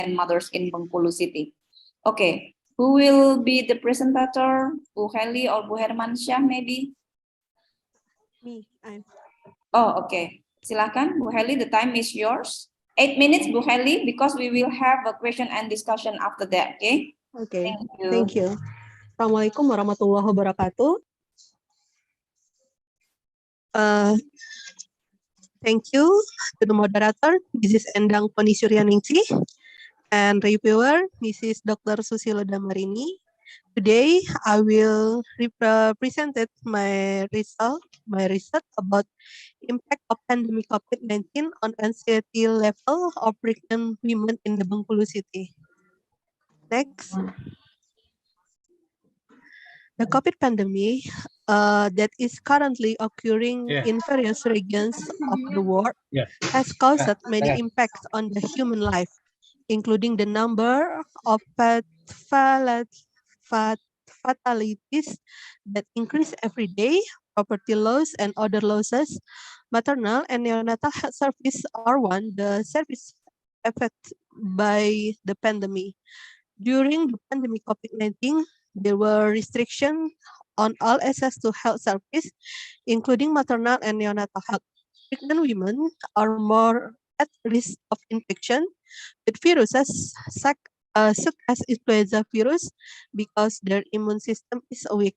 and mothers in Bengkulu City. Okay, who will be the presenter? Bu Heli or Bu Hermansyah maybe? Me, Oh, okay. Silakan, Bu Heli, the time is yours. 8 minutes, Bu Heli, because we will have a question and discussion after that, okay? Okay, Thank you. thank you. Assalamualaikum warahmatullahi wabarakatuh. Thank you to the moderator, Mrs. Endang Poni Suryaningsih, and reviewer, Mrs. Dr. Susilo Damarini. Today, I will present my research about impact of pandemic COVID-19 on anxiety level of pregnant women in the Bengkulu City. Next. The COVID pandemic that is currently occurring in various regions of the world has caused many impacts on the human life, including the number of fatalities that increase every day, property loss and other losses. Maternal and neonatal health service are one the service affected by the pandemic. During the pandemic COVID-19, there were restrictions on all access to health service, including maternal and neonatal health. Pregnant women are more at risk of infection with viruses such as influenza virus because their immune system is weak.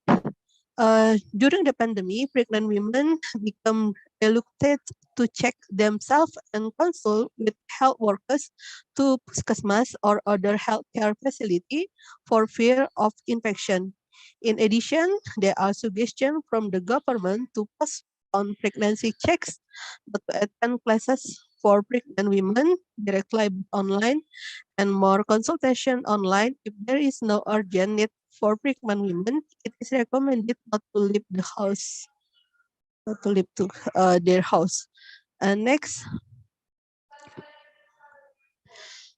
During the pandemic, pregnant women become reluctant to check themselves and consult with health workers to puskesmas or other healthcare facility for fear of infection. In addition, there are suggestions from the government to postpone pregnancy checks, but to attend classes for pregnant women directly online and more consultation online if there is no urgent need for pregnant women. It is recommended not to leave the house, not to leave to their house. And next,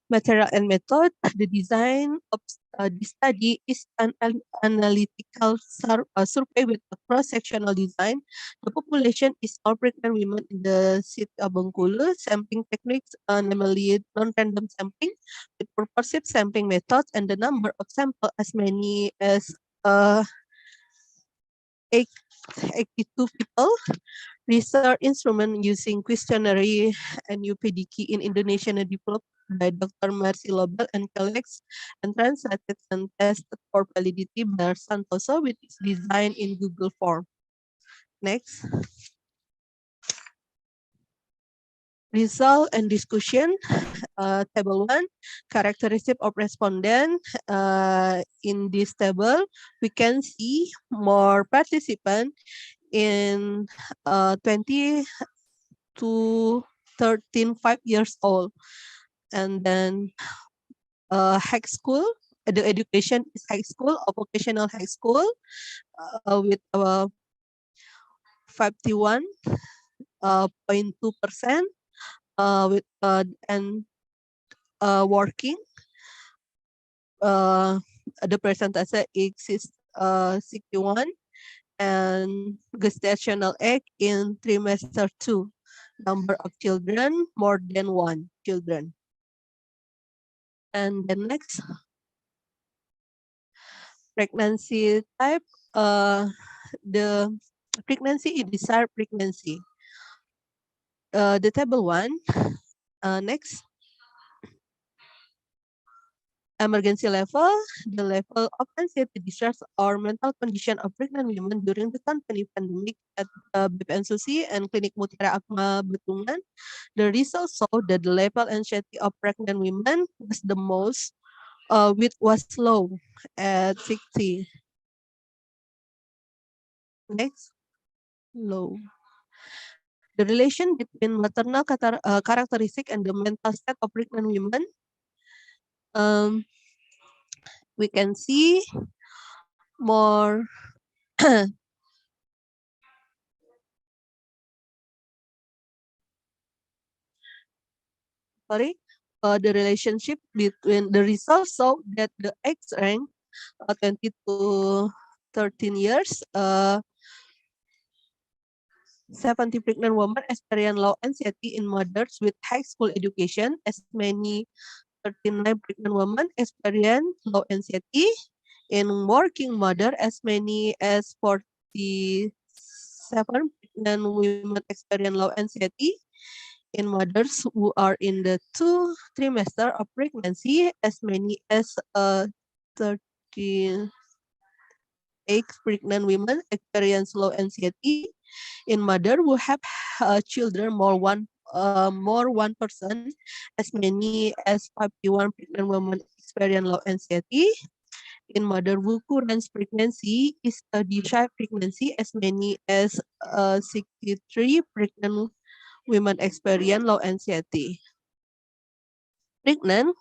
material and method. The design of the study is an analytical survey with a cross-sectional design. The population is all pregnant women in the city of Bengkulu. Sampling techniques, namely non-random sampling with purposive sampling methods, and the number of samples as many as 82 people. Research instrument using questionnaire and UPDQ in Indonesia developed by Dr. Mercy Lobel and colleagues and translated and tested for validity by Santoso with its design in Google form. Next. Result and discussion. Table 1, characteristic of respondent. In this table, we can see more participants in 20 to 5 years old. And then high school, the education is high school or vocational high school with 51.2% with and working. The percentage is 61 and gestational age in trimester 2. Number of children more than 1 children. And the next, pregnancy type. The pregnancy is desired pregnancy. The table 1. Next. Emergency level, the level of anxiety distress or mental condition of pregnant women during the company pandemic at BPN Susi and Klinik Mutiara Akmal Betungan. The results show that the level anxiety of pregnant women was the most, which was low at 60. Next, low. The relation between maternal characteristic and the mental state of pregnant women. We can see more the relationship between the results show that the age range 20 to 13 years, 70 pregnant women experience low anxiety in mothers with high school education, as many 39 pregnant women experience low anxiety. In working mother, as many as 47 pregnant women experience low anxiety. In mothers who are in the 2 trimester of pregnancy, as many as 38 pregnant women experience low anxiety. In mother who have children more 1%, as many as 51 pregnant women experience low anxiety. In mother who current pregnancy is a desired pregnancy, as many as 63 pregnant women experience low anxiety. Pregnant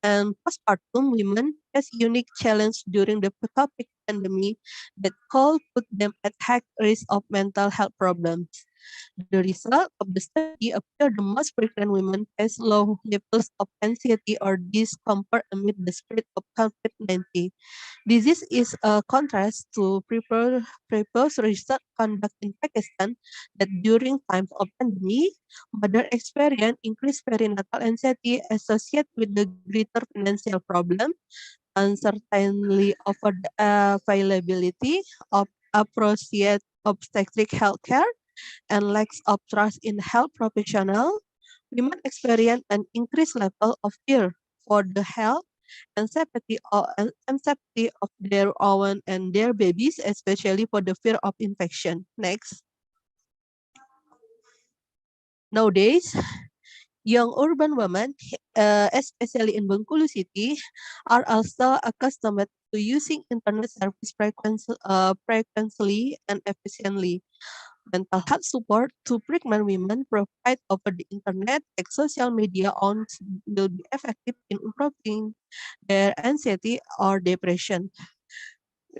and postpartum women face unique challenge during the COVID pandemic that could put them at high risk of mental health problems. The result of the study appeared the most pregnant women face low levels of anxiety or discomfort amid the spread of COVID-19. Disease is a contrast to previous research conducted in Pakistan that during times of pandemic, mother experience increased perinatal anxiety associated with the greater financial problem, uncertainty over the availability of appropriate obstetric health care, and lack of trust in health professionals. Women experience an increased level of fear for the health and safety of their own and their babies, especially for the fear of infection. Next. Nowadays, young urban women, especially in Bengkulu City, are also accustomed to using internet service frequently and efficiently. Mental health support to pregnant women provide over the internet and social media on will be effective in improving their anxiety or depression.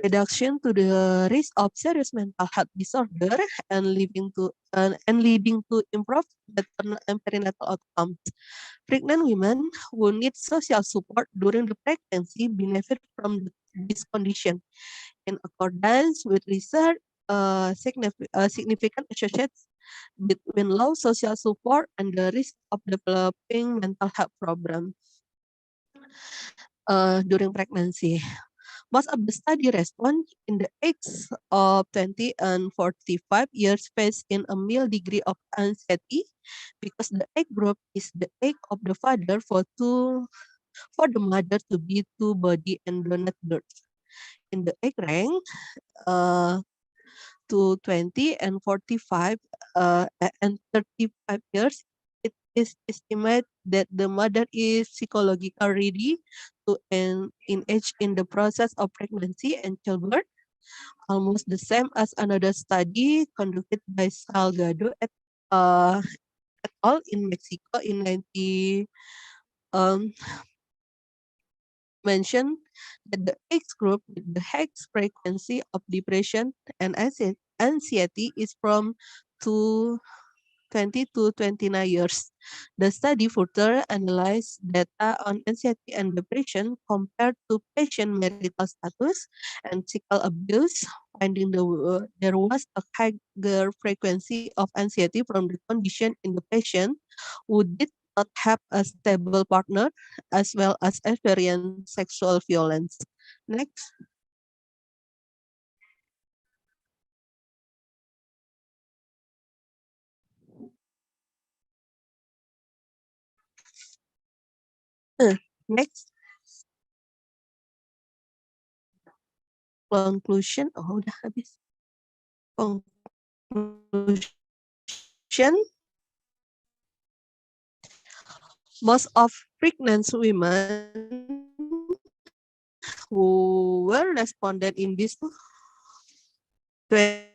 Reduction to the risk of serious mental health disorder and leading to improved maternal and perinatal outcomes. Pregnant women who need social support during the pregnancy benefit from this condition. In accordance with research, significant associates between low social support and the risk of developing mental health problems during pregnancy. Most of the study respond in the age of 20 and 45 years face in a mild degree of anxiety because the age group is the age of the father for the mother to be two body and donate birth. In the age range, to 20 and 45 and 35 years, it is estimated that the mother is psychologically ready to engage in the process of pregnancy and childbirth, almost the same as another study conducted by Salgado et al. In Mexico in 90 mentioned that the age group with the highest frequency of depression and anxiety is from 20 to 29 years. The study further analyzed data on anxiety and depression compared to patient marital status and physical abuse, finding there was a higher frequency of anxiety from the condition in the patient who did not have a stable partner as well as experience sexual violence. Next. Next. Conclusion. Oh, udah habis. Conclusion. Most of pregnant women who were responded in this 20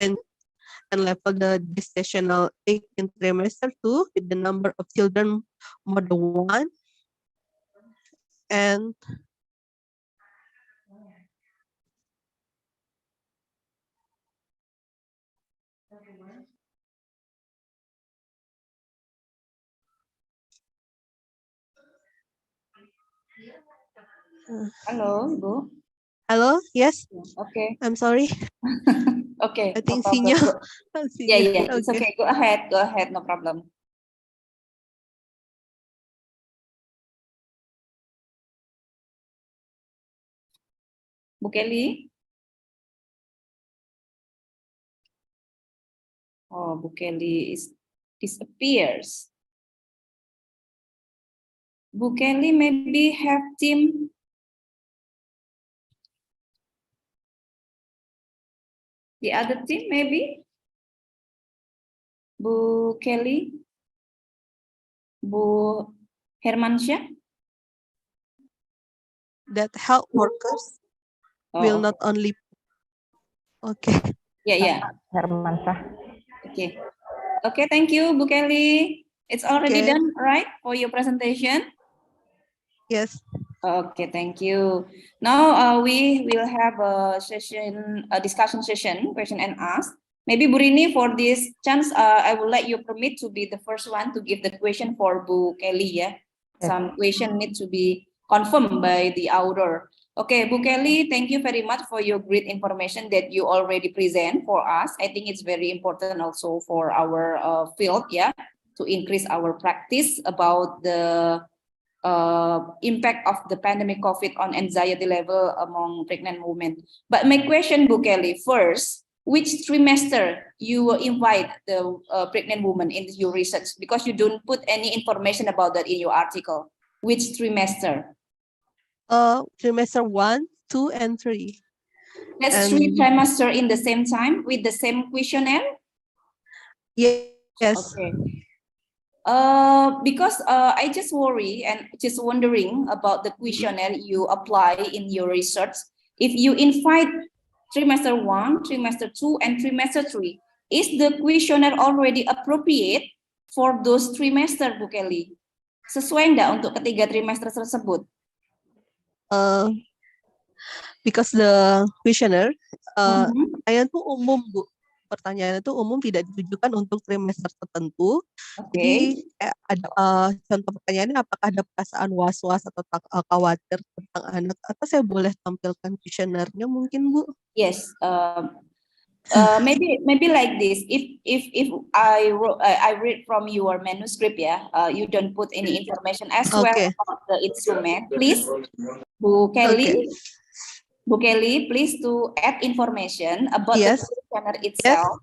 and level the gestational age in trimester 2 with the number of children more than 1 and Hello, Ibu. hello, yes, Okay. I'm sorry. Okay, I think no problem. sinyal. Yeah, yeah, it's Okay. okay. Go ahead, no problem. Bu Kelly? Oh, Bu Kelly disappears. Bu Kelly maybe have team. The other team maybe? Bu Kelly? Bu Hermansyah? That health workers will not only. Okay. Yeah. Hermansyah. Okay. Okay, thank you, Bu Kelly. It's already Okay. done, right, for your presentation? Yes. Okay, thank you. Now we will have a discussion session, question and ask. Maybe Bu Rini, for this chance, I will let you permit to be the first one to give the question for Bu Kelly. Yeah, some question need to be confirmed by the author. Okay, Bu Kelly, thank you very much for your great information that you already present for us. I think it's very important also for our field, yeah, to increase our practice about the impact of the pandemic COVID on anxiety level among pregnant women. But my question, Bu Kelly, first, which trimester you will invite the pregnant woman in your research? Because you don't put any information about that in your article. Which trimester? Trimester 1, 2, and 3. That's 3 trimester in the same time with the same questionnaire? Yes. Okay. Because I just worry and just wondering about the questionnaire you apply in your research. If you invite trimester 1, trimester 2, and trimester 3, is the questionnaire already appropriate for those trimester, Bu Kelly? Sesuai enggak untuk ketiga trimester tersebut? Because the questionnaire, pertanyaan itu umum, Bu. Pertanyaan itu umum, tidak ditujukan untuk trimester tertentu. Jadi ada contoh pertanyaannya, apakah ada perasaan was-was atau khawatir tentang anak? Atau saya boleh tampilkan questionnaire-nya mungkin, Bu? Yes. Maybe like this. If I read from your manuscript, yeah, you don't put any information as well about the instrument. Please, Bu Kelly. Bu Kelly, please to add information about the questionnaire itself,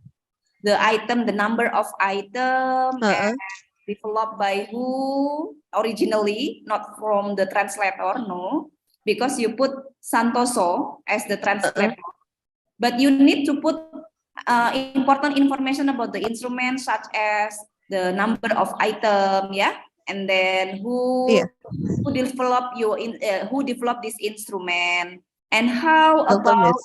the item, the number of item, and developed by who originally, not from the translator, no, because you put Santoso as the translator, but you need to put important information about the instrument, such as the number of item, yeah, and then who developed who developed this instrument. And how about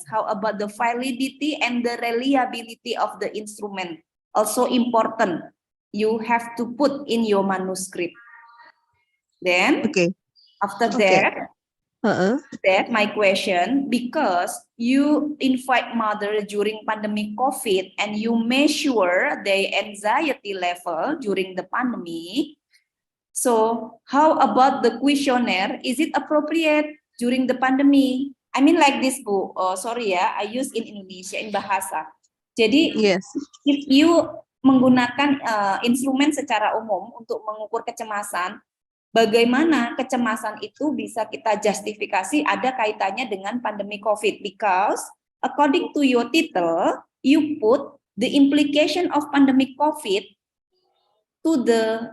how about the validity and the reliability of the instrument? Also important. You have to put in your manuscript. Then after that, my question, because you invite mother during pandemic COVID and you measure their anxiety level during the pandemic. So how about the questionnaire? Is it appropriate during the pandemic? I mean like this, Bu. Sorry ya, I use in Indonesia in bahasa. Jadi, if you menggunakan instrumen secara umum untuk mengukur kecemasan, bagaimana kecemasan itu bisa kita justifikasi ada kaitannya dengan pandemi COVID? Because according to your title, you put the implication of pandemic COVID to the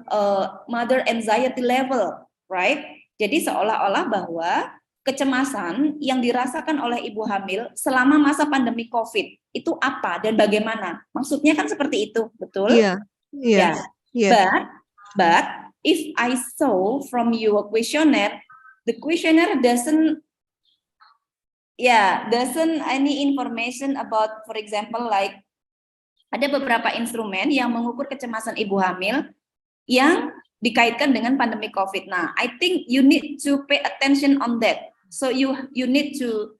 mother anxiety level, right? Jadi seolah-olah bahwa kecemasan yang dirasakan oleh ibu hamil selama masa pandemi COVID itu apa dan bagaimana? Maksudnya kan seperti itu, betul? Iya. But if I saw from your questionnaire, the questionnaire doesn't any information about, for example, like ada beberapa instrumen yang mengukur kecemasan ibu hamil yang dikaitkan dengan pandemi COVID. Nah, I think you need to pay attention on that. So you need to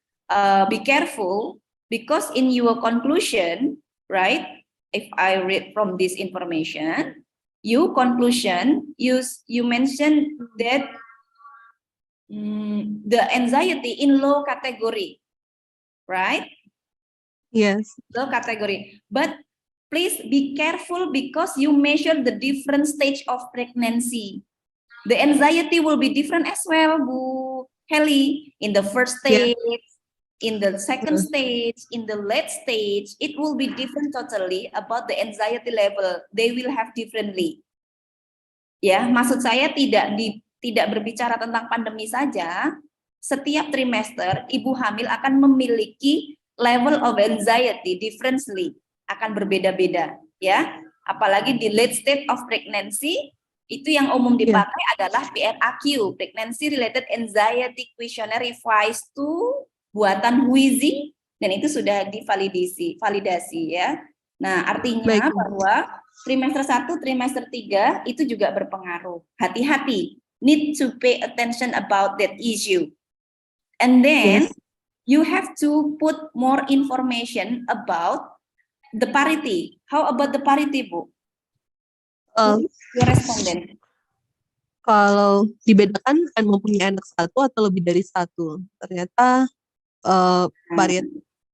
be careful, because in your conclusion, right? If I read from this information, you mentioned that the anxiety in low category, right? Yes. Low category, but please be careful because you measure the different stage of pregnancy. The anxiety will be different as well, Bu Kelly, in the first Yeah. stage, in the second stage, in the late stage, it will be different totally about the anxiety level. They will have differently. Ya, maksud saya tidak berbicara tentang pandemi saja. Setiap trimester ibu hamil akan memiliki level of anxiety differently, akan berbeda-beda, ya. Apalagi di late stage of pregnancy, itu yang umum dipakai adalah PRAQ, Pregnancy Related Anxiety Questionnaire Revised to buatan WIZI, dan itu sudah validasi ya. Nah, artinya bahwa trimester 1, trimester 3 itu juga berpengaruh. Hati-hati, need to pay attention about that issue. And then you have to put more information about the parity. How about the parity, Bu? Your respondent. Kalau dibedakan kan mempunyai anak satu atau lebih dari satu. Ternyata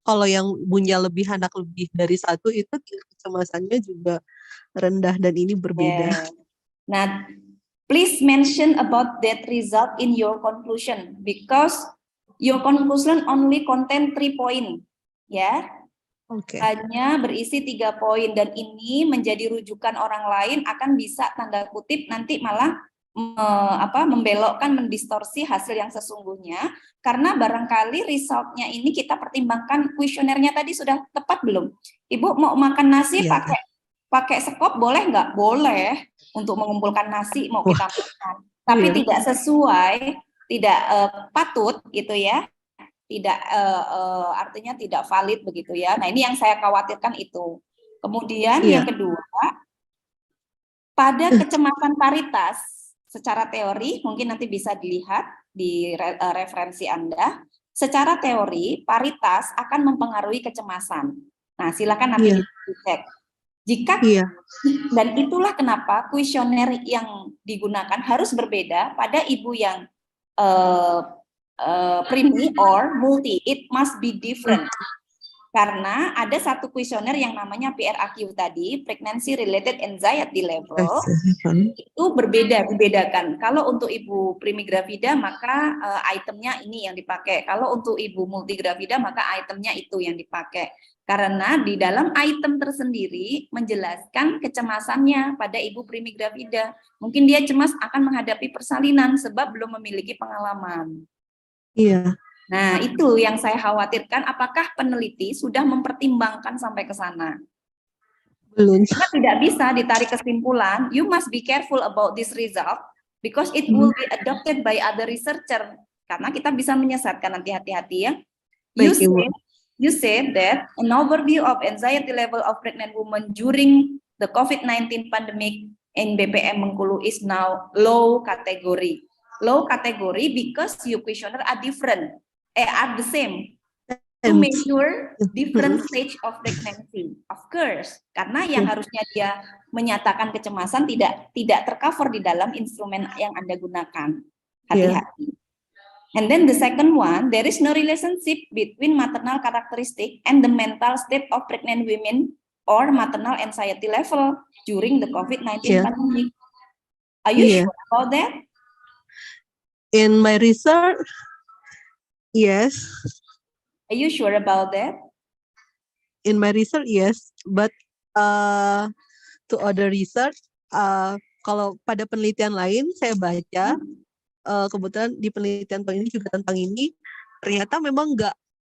kalau yang punya anak lebih dari satu itu tingkat kecemasannya juga rendah dan ini berbeda. Nah, please mention about that result in your conclusion because your conclusion only contain 3 poin, ya. Hanya berisi 3 poin dan ini menjadi rujukan orang lain akan bisa tanda kutip nanti malah membelokkan, mendistorsi hasil yang sesungguhnya karena barangkali resultnya ini kita pertimbangkan kuesionernya tadi sudah tepat belum? Ibu mau makan nasi pakai sekop boleh nggak? Boleh untuk mengumpulkan nasi mau kita makan, tapi tidak sesuai, tidak patut gitu ya, tidak artinya tidak valid begitu ya. Nah ini yang saya khawatirkan itu. Kemudian yang kedua, pada kecemasan paritas secara teori mungkin nanti bisa dilihat di referensi Anda. Secara teori paritas akan mempengaruhi kecemasan. Nah silakan nanti dicek. Jika dan itulah kenapa kuesioner yang digunakan harus berbeda pada ibu yang preemie or multi, it must be different. Karena ada satu kuesioner yang namanya PRAQ tadi, Pregnancy Related Anxiety Level, itu dibedakan. Kalau untuk ibu primigravida maka itemnya ini yang dipakai. Kalau untuk ibu multigravida maka itemnya itu yang dipakai. Karena di dalam item tersendiri menjelaskan kecemasannya pada ibu primigravida. Mungkin dia cemas akan menghadapi persalinan sebab belum memiliki pengalaman. Iya. Nah, itu yang saya khawatirkan, apakah peneliti sudah mempertimbangkan sampai ke sana? Belum. Karena tidak bisa ditarik kesimpulan, you must be careful about this result, because it will be adopted by other researcher. Karena kita bisa menyesatkan, nanti hati-hati ya. You said that an overview of anxiety level of pregnant women during the COVID-19 pandemic in BPM Bengkulu is now low category. Low category because your questionnaire are different. Are the same to measure different stage of pregnancy, of course, karena yang harusnya dia menyatakan kecemasan tidak tercover di dalam instrumen yang Anda gunakan. Hati-hati. And then the second one, there is no relationship between maternal characteristic and the mental state of pregnant women or maternal anxiety level during the COVID-19 pandemic. Are you sure about that? In my research, yes. Are you sure about that? In my research, yes. But to other research, kalau pada penelitian lain saya baca, kebetulan di penelitian ini juga tentang ini, ternyata memang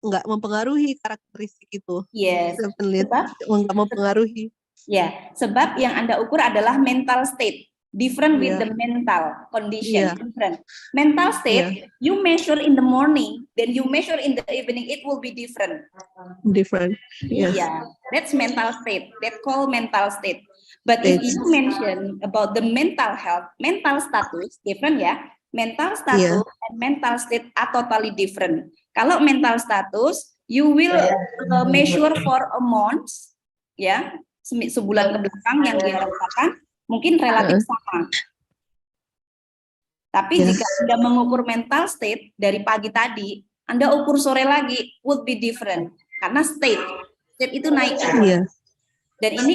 nggak mempengaruhi karakteristik itu. Yes. Penelitian nggak mempengaruhi. Ya, sebab yang Anda ukur adalah mental state. Different with the mental condition, different. Mental state, you measure in the morning, then you measure in the evening, it will be different. Different, yes. Yeah, that's mental state, that called mental state. But if you mention about the mental health, mental status, different ya. Mental status and mental state are totally different. Kalau mental status, you will measure for a month, ya, sebulan ke belakang yang dia rasakan, mungkin relatif sama. Tapi jika Anda mengukur mental state dari pagi tadi, Anda ukur sore lagi, would be different. Karena state itu naik. Dan ini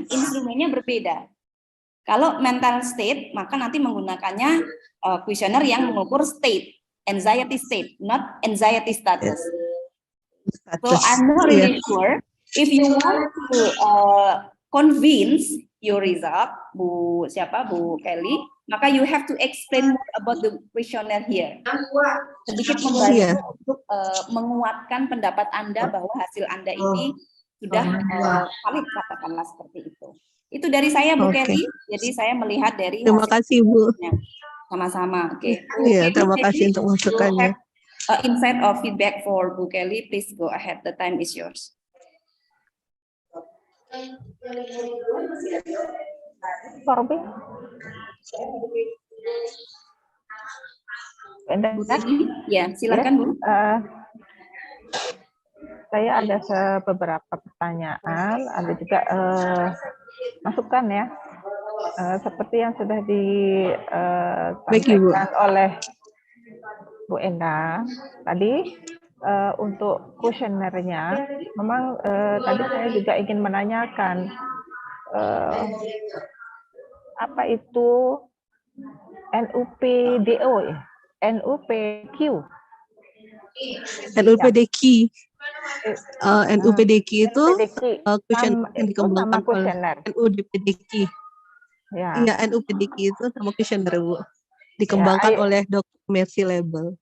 instrumennya berbeda. Kalau mental state, maka nanti menggunakannya kuesioner yang mengukur state. anxiety state, not anxiety status. So Status. I'm not Iya. really sure if you want to convince your result, Bu Kelly, maka you have to explain more about the questionnaire here. Sedikit membantu Iya. untuk menguatkan pendapat Anda bahwa hasil Anda ini sudah valid, katakanlah seperti itu. Itu dari saya, Bu Kelly. Jadi saya melihat dari Terima kasih, Bu. Sama-sama. Oke. Iya, terima kasih untuk masukannya. Insight or feedback for Bu Kelly, please go ahead. The time is yours. Ya, silakan Bu. Saya ada beberapa pertanyaan, ada juga masukan ya. Seperti yang sudah disampaikan oleh Bu Enda tadi, untuk kuesionernya, memang tadi saya juga ingin menanyakan apa itu NUPDO ya? NUPQ. NUPDQ. NUPDQ itu kuesioner yang dikembangkan oleh NUPDQ. Ya. Iya, NUPDQ itu nama kuesioner, Bu. Dikembangkan oleh Dr. Mercy Label.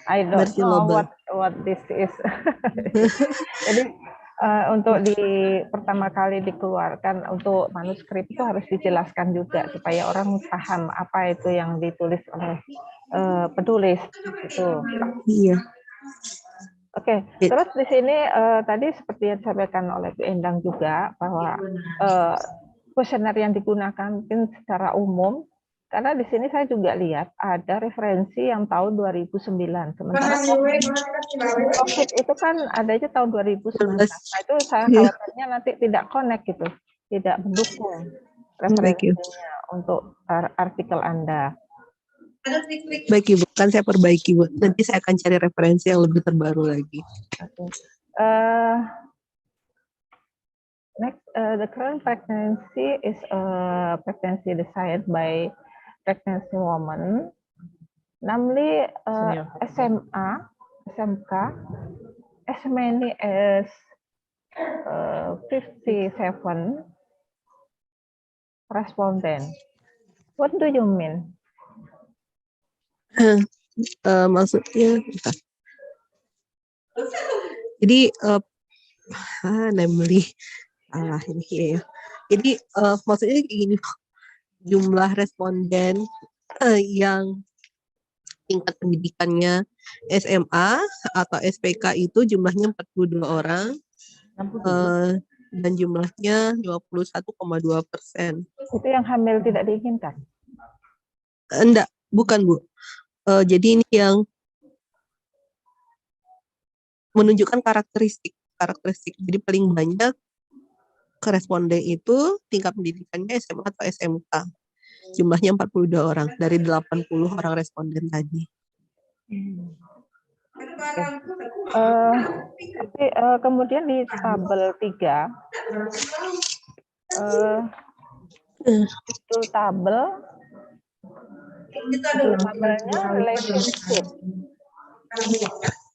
I don't know what this is. Jadi untuk pertama kali dikeluarkan untuk manuskrip itu harus dijelaskan juga supaya orang paham apa itu yang ditulis oleh penulis itu. Iya. Oke, terus di sini tadi seperti yang disampaikan oleh Bu Endang juga bahwa kuesioner yang digunakan mungkin secara umum. Karena di sini saya juga lihat ada referensi yang tahun 2009. Sementara COVID itu kan adanya tahun 2019. Nah itu saya khawatirnya nanti tidak connect gitu, tidak mendukung referensinya untuk artikel Anda. Baik Ibu, kan saya perbaiki Bu. Nanti saya akan cari referensi yang lebih terbaru lagi. Next, the current pregnancy is a pregnancy desired by pregnancy woman, namely SMA, SMK, as many as 57 respondent. What do you mean? Maksudnya, jadi namely ini ya. Jadi maksudnya kayak gini, jumlah responden yang tingkat pendidikannya SMA atau SPK itu jumlahnya 42 orang dan jumlahnya 51,2%. Itu yang hamil tidak diinginkan? Enggak, bukan Bu. Jadi ini yang menunjukkan karakteristik. Jadi paling banyak responden itu tingkat pendidikannya SMA atau SMK. Jumlahnya 42 orang dari 80 orang responden tadi. Tapi kemudian di tabel 3 itu tabelnya relationship.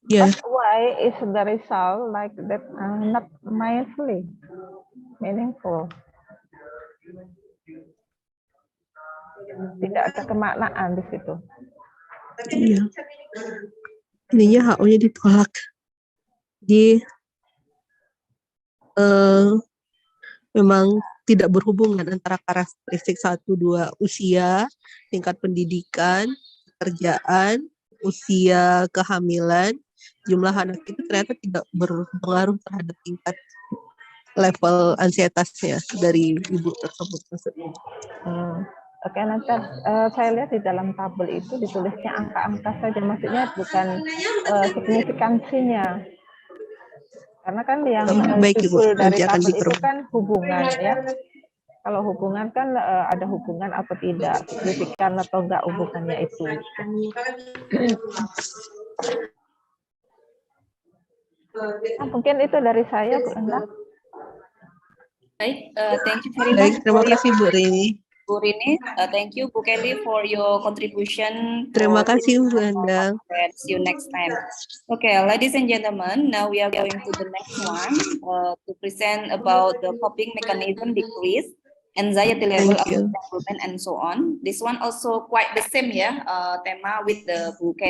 Yeah. But why is the result like that not mindfully meaningful? Tidak ada kemaknaan di situ. Iya. Ininya HO-nya ditolak. Jadi memang tidak berhubungan antara karakteristik 1, 2 usia, tingkat pendidikan, pekerjaan, usia kehamilan, jumlah anak itu ternyata tidak berpengaruh terhadap tingkat level ansietasnya dari ibu tersebut. Oke, nanti saya lihat di dalam tabel itu ditulisnya angka-angka saja, maksudnya bukan signifikansinya. Karena kan yang judul dari tabel itu kan hubungan ya. Kalau hubungan kan ada hubungan atau tidak, signifikan atau enggak hubungannya itu. Mungkin itu dari saya, Bu Enda. Baik, thank you very much. Baik, terima kasih Bu Rini. Bu Rini. Thank you, Bu Kelly, for your contribution. Terima kasih, Bu Endang. See you next time. Okay, ladies and gentlemen, now we are going to the next one to present about the coping mechanism decrease, anxiety level of Thank you. improvement, and so on. This one also quite the same, tema with the Bu Kelly.